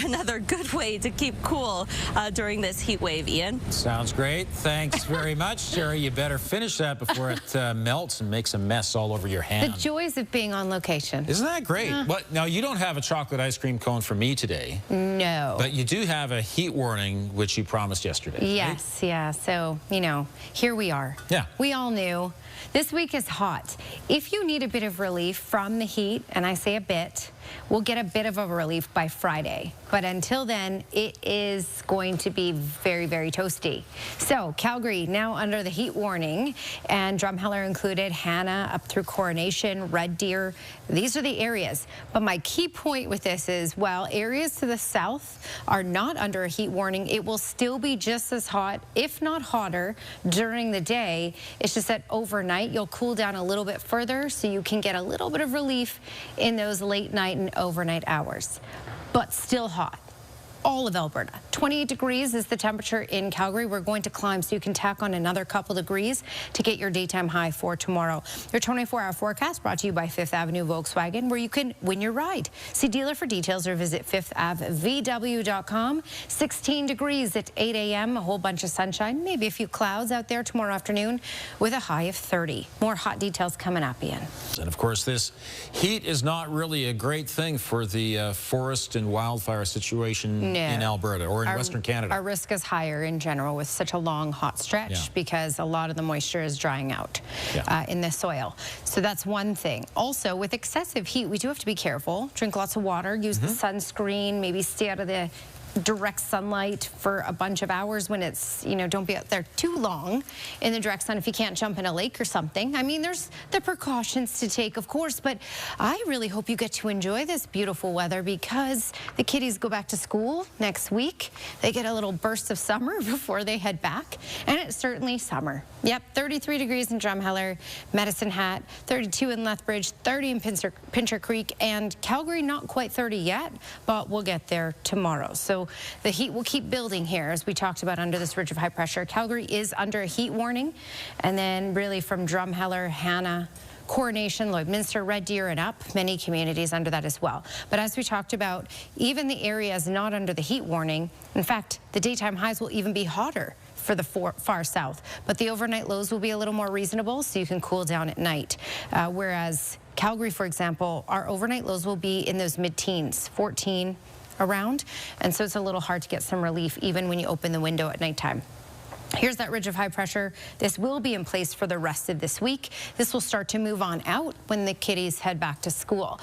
another good way to keep cool during this heat wave, Ian. Sounds great. Thanks very much, Sherry. You better finish that before it melts and makes a mess all over your hand. The joys of being on location. Isn't that great? What, now, you don't have a chocolate ice cream cone for me today. No. But you do have a heat warning, which you promised yesterday. Yes, right? Yeah. So, you know, here we are. Yeah. We all knew. This week is hot. If you need a bit of relief from the heat, and I say a bit, we'll get a bit of a relief by Friday. But until then, it is going to be very, very toasty. So Calgary now under the heat warning, and Drumheller included, Hannah up through Coronation, Red Deer. These are the areas. But my key point with this is, while areas to the south are not under a heat warning, it will still be just as hot, if not hotter, during the day. It's just that overnight you'll cool down a little bit further, so you can get a little bit of relief in those late night and overnight hours, but still hot. All of Alberta. 28 degrees is the temperature in Calgary. We're going to climb, so you can tack on another couple degrees to get your daytime high for tomorrow. Your 24-hour forecast brought to you by Fifth Avenue Volkswagen, where you can win your ride. See dealer for details or visit fifthAvVW.com. 16 degrees at 8 a.m. A whole bunch of sunshine, maybe a few clouds out there tomorrow afternoon with a high of 30. More hot details coming up, Ian. And of course, this heat is not really a great thing for the forest and wildfire situation in Alberta or in Western Canada. Our risk is higher in general with such a long hot stretch because a lot of the moisture is drying out in the soil. So that's one thing. Also, with excessive heat, we do have to be careful. Drink lots of water, use the sunscreen, maybe stay out of the direct sunlight for a bunch of hours when it's, you know, don't be out there too long in the direct sun if you can't jump in a lake or something. I mean, there's the precautions to take, of course, but I really hope you get to enjoy this beautiful weather because the kiddies go back to school next week. They get a little burst of summer before they head back, and it's certainly summer. Yep, 33 degrees in Drumheller, Medicine Hat, 32 in Lethbridge, 30 in Pincher Creek, and Calgary not quite 30 yet, but we'll get there tomorrow. So the heat will keep building here, as we talked about, under this ridge of high pressure. Calgary is under a heat warning, and then really from Drumheller, Hannah, Coronation, Lloydminster, Red Deer, and up, many communities under that as well. But as we talked about, even the areas not under the heat warning, in fact, the daytime highs will even be hotter for the far south, but the overnight lows will be a little more reasonable, so you can cool down at night. Whereas Calgary, for example, our overnight lows will be in those mid-teens, 14 around, and so it's a little hard to get some relief even when you open the window at nighttime. Here's that ridge of high pressure. This will be in place for the rest of this week. This will start to move on out when the kiddies head back to school.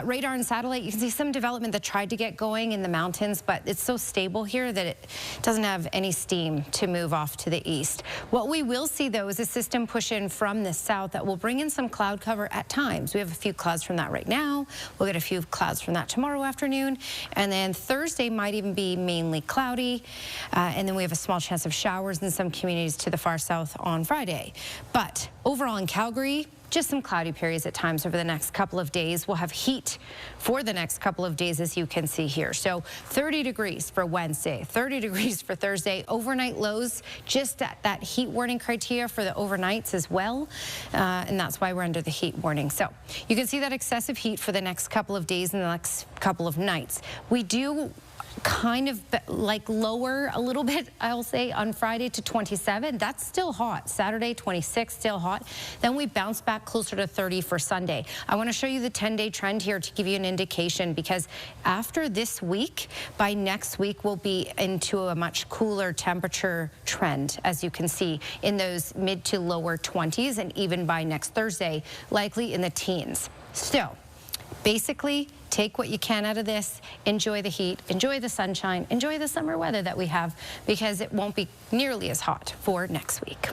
Radar and satellite, you can see some development that tried to get going in the mountains, but it's so stable here that it doesn't have any steam to move off to the east. What we will see, though, is a system push in from the south that will bring in some cloud cover at times. We have a few clouds from that right now. We'll get a few clouds from that tomorrow afternoon. And then Thursday might even be mainly cloudy. And then we have a small chance of showers in some communities to the far south on Friday. But overall in Calgary, just some cloudy periods at times over the next couple of days. We'll have heat for the next couple of days, as you can see here. So 30 degrees for Wednesday, 30 degrees for Thursday. Overnight lows just at that heat warning criteria for the overnights as well. And that's why we're under the heat warning. So you can see that excessive heat for the next couple of days and the next couple of nights. We do kind of like lower a little bit, I'll say, on Friday to 27. That's still hot. Saturday, 26, still hot. Then we bounce back closer to 30 for Sunday. I want to show you the 10-day trend here to give you an indication, because after this week, by next week, we'll be into a much cooler temperature trend, as you can see, in those mid to lower 20s, and even by next Thursday, likely in the teens. Still, basically, take what you can out of this, enjoy the heat, enjoy the sunshine, enjoy the summer weather that we have, because it won't be nearly as hot for next week.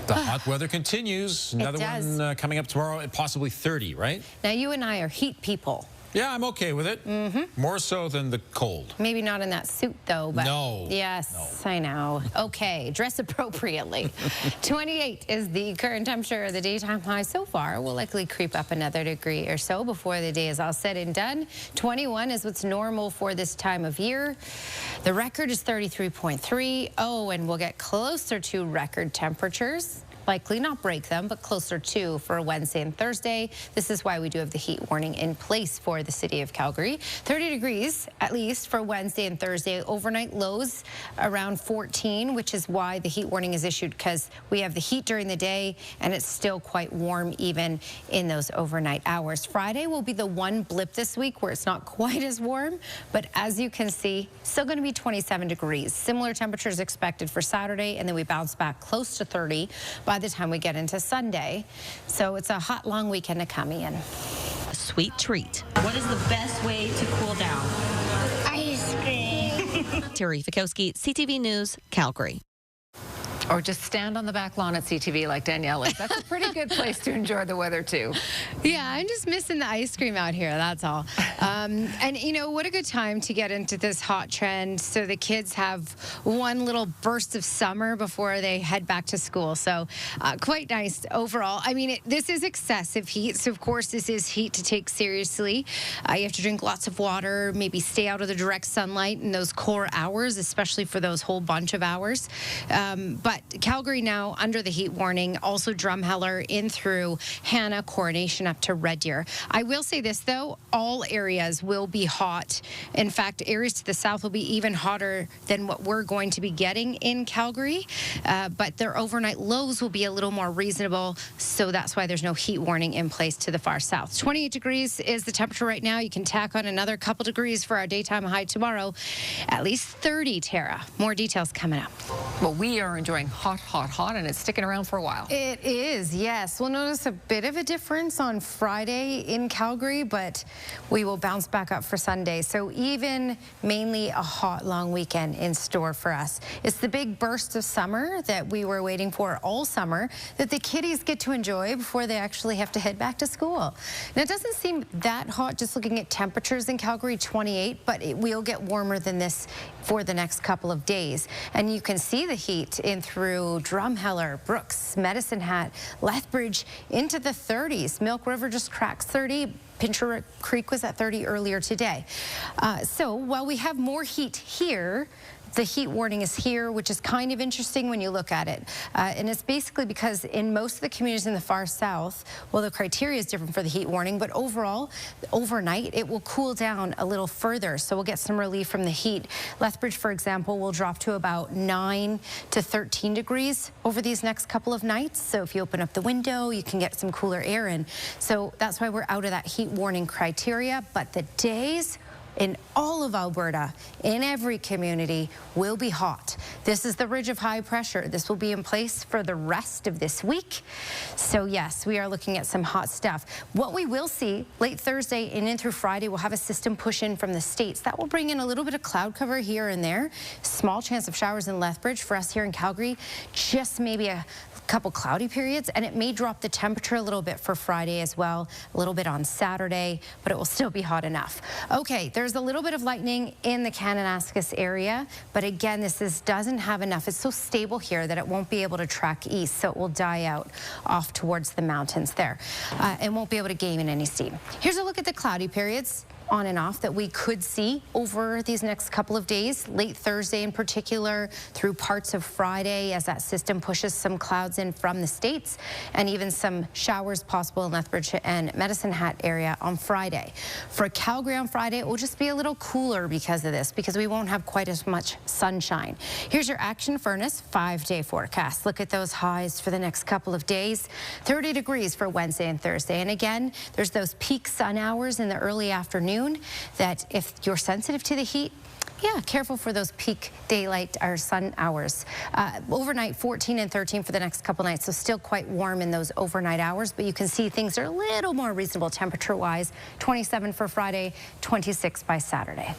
The hot weather continues. Another one coming up tomorrow at possibly 30, right? Now, you and I are heat people. Yeah, I'm okay with it. More so than the cold. Maybe not in that suit, though. But no. Yes, no. I know. Okay, dress appropriately. 28 is the current temperature. The daytime high so far will likely creep up another degree or so before the day is all said and done. 21 is what's normal for this time of year. The record is 33.3. Oh, and we'll get closer to record temperatures likely not break them, but closer to for Wednesday and Thursday. This is why we do have the heat warning in place for the city of Calgary. 30 degrees at least for Wednesday and Thursday. Overnight lows around 14, which is why the heat warning is issued, because we have the heat during the day and it's still quite warm even in those overnight hours. Friday will be the one blip this week where it's not quite as warm, but as you can see, still going to be 27 degrees. Similar temperatures expected for Saturday, and then we bounce back close to 30 by the time we get into Sunday. So it's a hot, long weekend to come in. A sweet treat. What is the best way to cool down? Ice cream. Terry Fikowski, CTV News, Calgary. Or just stand on the back lawn at CTV like Danielle is. That's a pretty good place to enjoy the weather, too. Yeah, I'm just missing the ice cream out here, that's all. And, you know, what a good time to get into this hot trend so the kids have one little burst of summer before they head back to school. So quite nice overall. I mean, this is excessive heat, so of course this is heat to take seriously. You have to drink lots of water, maybe stay out of the direct sunlight in those core hours, especially for those whole bunch of hours. But Calgary now under the heat warning, also Drumheller in through Hanna, Coronation up to Red Deer. I will say this, though, all areas will be hot. In fact, areas to the south will be even hotter than what we're going to be getting in Calgary, but their overnight lows will be a little more reasonable, so that's why there's no heat warning in place to the far south. 28 degrees is the temperature right now. You can tack on another couple degrees for our daytime high tomorrow. At least 30, Tara. More details coming up. Well, we are enjoying hot, hot, hot, and it's sticking around for a while. It is, yes. We'll notice a bit of a difference on Friday in Calgary, but we will bounce back up for Sunday. So even mainly a hot, long weekend in store for us. It's the big burst of summer that we were waiting for all summer that the kiddies get to enjoy before they actually have to head back to school. Now, it doesn't seem that hot just looking at temperatures in Calgary, 28, but it will get warmer than this for the next couple of days. And you can see the heat in through Drumheller, Brooks, Medicine Hat, Lethbridge into the 30s. Milk River just cracks 30. Pincher Creek was at 30 earlier today. So while we have more heat here, the heat warning is here, which is kind of interesting when you look at it. And it's basically because in most of the communities in the far south, well, the criteria is different for the heat warning, but overall, overnight, it will cool down a little further. So we'll get some relief from the heat. Lethbridge, for example, will drop to about 9 to 13 degrees over these next couple of nights. So if you open up the window, you can get some cooler air in. So that's why we're out of that heat warning criteria. But the days in all of Alberta, in every community, will be hot. This is the ridge of high pressure. This will be in place for the rest of this week. So yes, we are looking at some hot stuff. What we will see late Thursday and in through Friday, we'll have a system push in from the States. That will bring in a little bit of cloud cover here and there. Small chance of showers in Lethbridge. For us here in Calgary, just maybe a couple cloudy periods, and it may drop the temperature a little bit for Friday as well, a little bit on Saturday, but it will still be hot enough. Okay, there's a little bit of lightning in the Kananaskis area, but again, this doesn't have enough. It's so stable here that it won't be able to track east, so it will die out off towards the mountains there and won't be able to gain in any steam. Here's a look at the cloudy periods on and off that we could see over these next couple of days, late Thursday in particular, through parts of Friday as that system pushes some clouds in from the States, and even some showers possible in Lethbridge and Medicine Hat area on Friday. For Calgary on Friday, it will just be a little cooler because of this, because we won't have quite as much sunshine. Here's your Action Furnace 5-day forecast. Look at those highs for the next couple of days. 30 degrees for Wednesday and Thursday. And again, there's those peak sun hours in the early afternoon that if you're sensitive to the heat, yeah, careful for those peak daylight or sun hours. Overnight, 14 and 13 for the next couple nights, so still quite warm in those overnight hours, but you can see things are a little more reasonable temperature-wise. 27 for Friday, 26 by Saturday.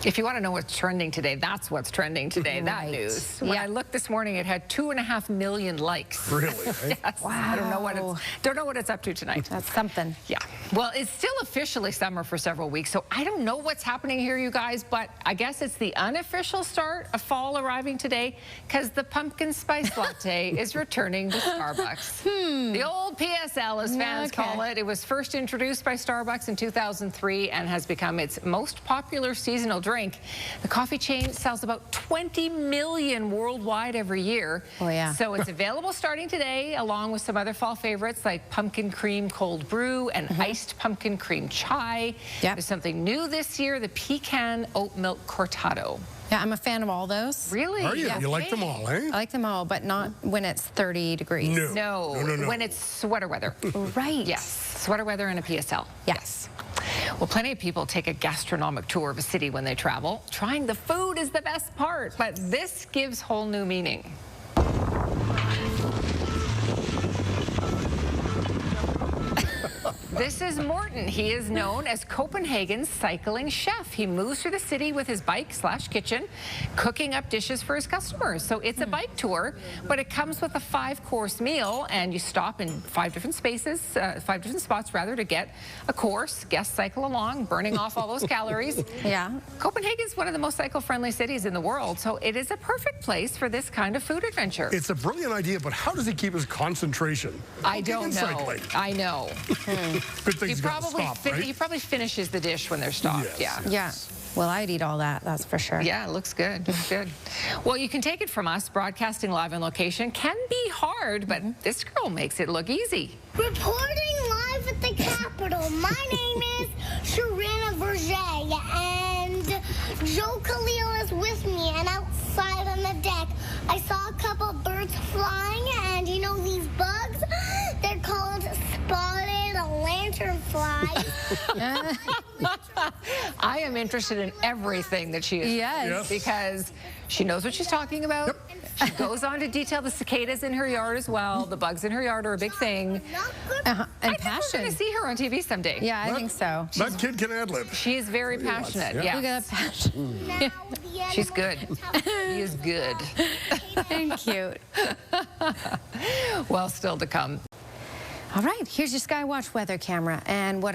If you want to know what's trending today, that's what's trending today, that news. When I looked this morning, it had 2.5 million likes. Really? Yes. Wow. I don't know what it's up to tonight. That's something. Yeah. Well, it's still officially summer for several weeks, so I don't know what's happening here, you guys, but I guess it's the unofficial start of fall arriving today because the pumpkin spice latte is returning to Starbucks. The old PSL, as fans call it. It was first introduced by Starbucks in 2003 and has become its most popular seasonal drink drink. The coffee chain sells about 20 million worldwide every year. Oh, yeah. So it's available starting today, along with some other fall favorites like pumpkin cream cold brew and iced pumpkin cream chai. Yep. There's something new this year, the pecan oat milk cortado. Yeah, I'm a fan of all those. Really? Are you? Yeah. You like them all, eh? I like them all, but not when it's 30 degrees. No. When it's sweater weather. Right. Yes. Sweater weather and a PSL. Yes. Well, plenty of people take a gastronomic tour of a city when they travel. Trying the food is the best part, but this gives whole new meaning. This is Morton. He is known as Copenhagen's cycling chef. He moves through the city with his bike/kitchen, cooking up dishes for his customers. So it's a bike tour, but it comes with a 5-course meal, and you stop in 5 different spots rather, to get a course. Guests cycle along, burning off all those calories. Yeah. Copenhagen's one of the most cycle-friendly cities in the world, so it is a perfect place for this kind of food adventure. It's a brilliant idea, but how does he keep his concentration? I don't know. Cycling. I know. Good thing he's got to stop, right? He probably finishes the dish when they're stopped. Yes. Yeah. Well, I'd eat all that, that's for sure. Yeah, it looks good. Looks good. Well, you can take it from us. Broadcasting live on location can be hard, but this girl makes it look easy. Reporting live at the Capitol. My name is Sharina Verget, and Joe Khalil is with me. And outside on the deck, I saw a couple birds flying, and you know these bugs? They're called spotted lanternflies. I am interested in everything that she is. Yes. Because she knows what she's talking about. Yep. She goes on to detail the cicadas in her yard as well. The bugs in her yard are a big thing. And I think we're passion. going to see her on TV someday. Yeah, I think so. That kid can ad-lib. She is very passionate. Yeah. Yeah. Look at that passion. Now, the She's good. She is good. And cute. Well, still to come. All right, here's your Skywatch weather camera, and what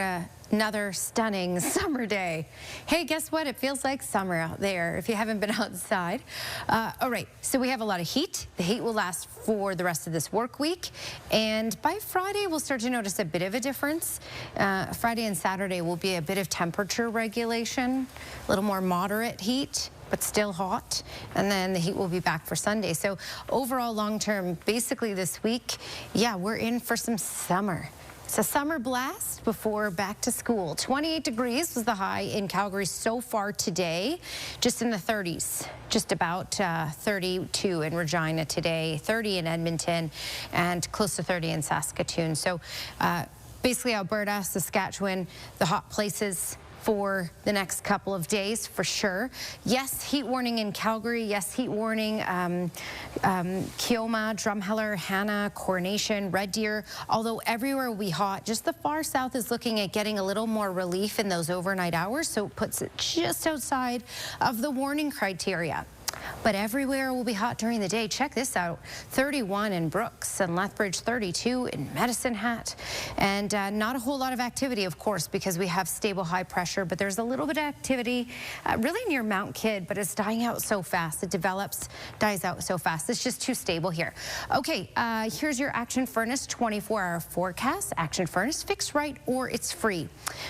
another stunning summer day. Hey, guess what? It feels like summer out there if you haven't been outside. All right, so we have a lot of heat. The heat will last for the rest of this work week, and by Friday, we'll start to notice a bit of a difference. Friday and Saturday will be a bit of temperature regulation, a little more moderate heat, but still hot, and then the heat will be back for Sunday. So overall, long term, basically this week, yeah, we're in for some summer. It's a summer blast before back to school. 28 degrees was the high in Calgary so far today, just in the 30s, just about 32 in Regina today, 30 in Edmonton, and close to 30 in Saskatoon. So basically Alberta, Saskatchewan, the hot places for the next couple of days, for sure. Yes, heat warning in Calgary. Yes, heat warning, Keoma, Drumheller, Hanna, Coronation, Red Deer. Although everywhere will be hot, just the far south is looking at getting a little more relief in those overnight hours, so it puts it just outside of the warning criteria. But everywhere will be hot during the day. Check this out, 31 in Brooks and Lethbridge, 32 in Medicine Hat. And not a whole lot of activity, of course, because we have stable high pressure, but there's a little bit of activity really near Mount Kidd, but it's dying out so fast. It develops, dies out so fast. It's just too stable here. Okay, here's your Action Furnace 24-hour forecast. Action Furnace, fixed right or it's free.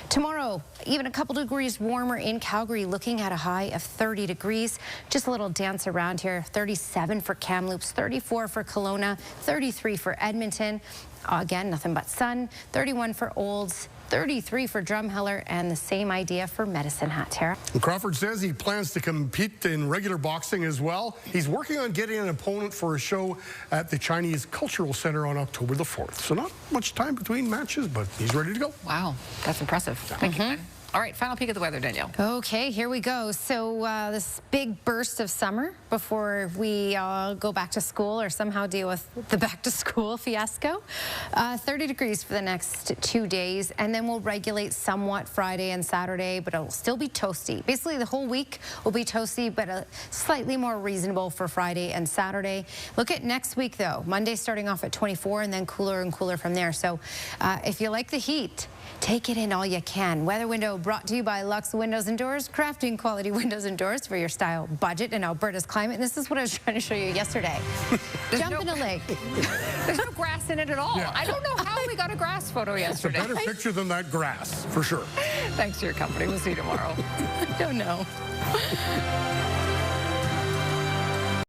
Tomorrow, even a couple degrees warmer in Calgary, looking at a high of 30 degrees. Just a little dance around here. 37 for Kamloops, 34 for Kelowna, 33 for Edmonton. Again, nothing but sun. 31 for Olds, 33 for Drumheller, and the same idea for Medicine Hat. Tara? Crawford says he plans to compete in regular boxing as well. He's working on getting an opponent for a show at the Chinese Cultural Center on October the 4th. So not much time between matches, but he's ready to go. Wow, that's impressive. Thank you. All right, final peek at the weather, Danielle. Okay, here we go. So this big burst of summer before we go back to school or somehow deal with the back to school fiasco. 30 degrees for the next 2 days, and then we'll regulate somewhat Friday and Saturday, but it'll still be toasty. Basically, the whole week will be toasty, but slightly more reasonable for Friday and Saturday. Look at next week, though. Monday starting off at 24 and then cooler and cooler from there. So if you like the heat, Take it in all you can. Weather Window brought to you by Lux Windows and Doors, crafting quality windows and doors for your style budget in Alberta's climate. And this is what I was trying to show you yesterday. Jump in a lake. There's no grass in it at all. Yeah. I don't know how we got a grass photo yesterday. It's a better picture than that grass, for sure. Thanks for your company. We'll see you tomorrow. I don't know.